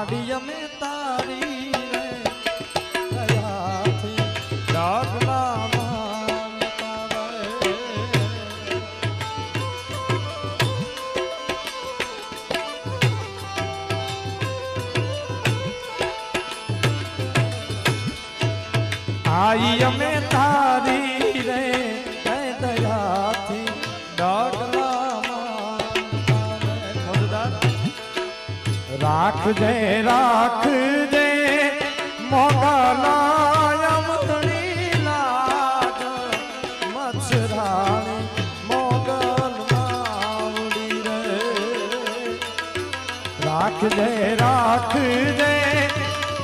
माड़ी में तारी रे दयाथी डागला मानता रे आई में तारी रे दयाथी डागला राख दे मोगलायम लाज मच्छराणी मोगल मावड़ी रे राख दे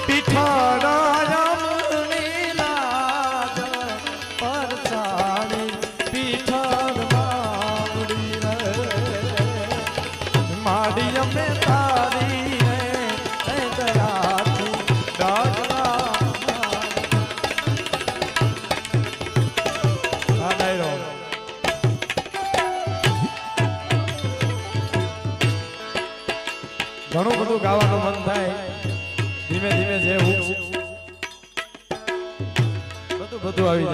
पिठारायम लाज परचाणी पिठार मावड़ी रे माड़िय में तारी ઘણું બધું ગાવાનું મન થાય ધીમે ધીમે જે બધું આવી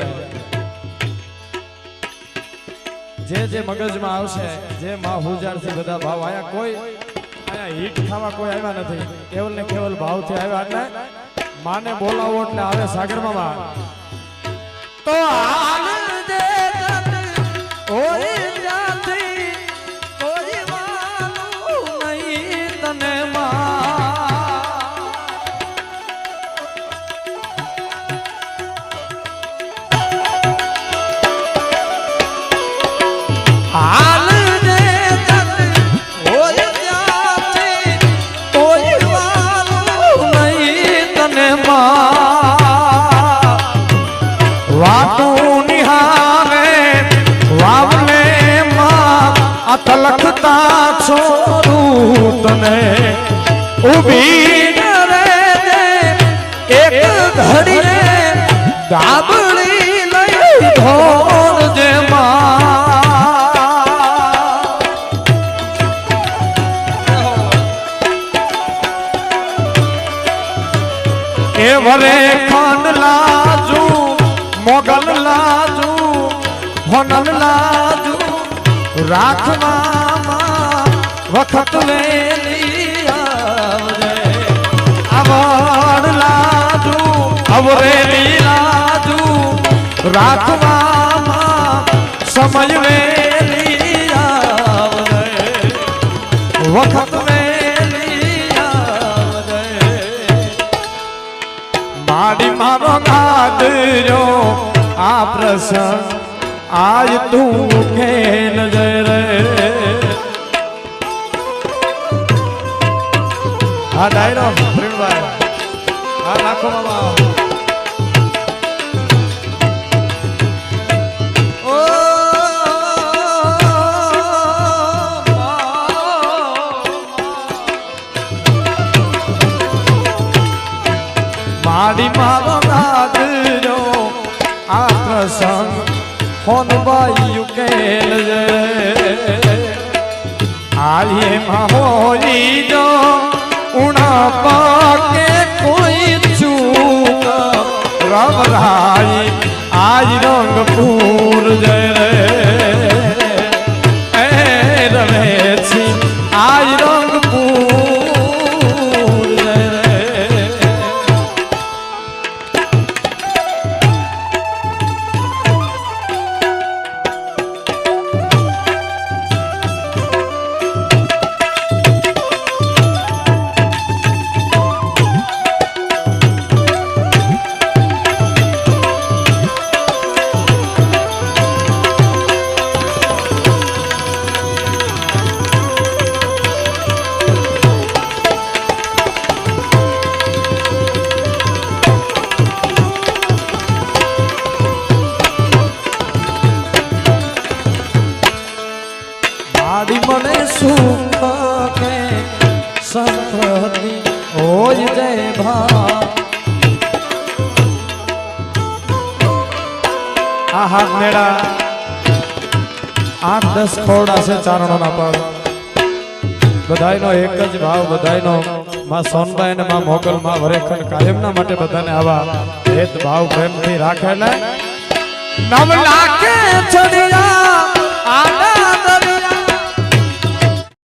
જાય જે મગજમાં આવશે જે માં હુજારથી બધા ભાવ આયા કોઈ આયા હીટ ખાવા કોઈ આવ્યા નથી કેવલ ને કેવલ ભાવથી આવ્યા એટલે માને બોલાવો એટલે આવે સાગર મામા તો હાલ દે ઓય જાતી કોઈ માનું નહીં તને हाल दे ओय जाती कोई वालो नहीं तने वातू निहारे वावले अतलखता छोरू तने उभी रे एक घड़ी रे गाबड़ी लई ढोर जे वरे खान लाजू मोगल लाजू होनल लाजू राखवा वखत वेली आवरे अवड़ लाजू अवरेली लाजू राखवा समय वेली आवरे वखत माड़ी मारो गादरो आ प्रसंग आज तू खेल रे हाँ डायरो प्रिंट भाई हाँ लाखों मामा माड़ी मारो गादरो आ प्रसंग होन बायु केल आलिए होई जो उना पाके कोई चूक रब राई आज रंग पूर जय रवे छी आज रंग पूर माड़ी मने सुख के संपत्ति होय जय भा आ हाथ मेरा 8-10 खोड़ा से चारणों ना पर बधाई नो एक ज भाव बधाई नो માં સોનબાઈ અને માં મોગલ માં વરેખંડ કાયમના માટે બધાને આવા ભેદ ભાવ પ્રેમથી રાખે ને નવ લાખે છડિયા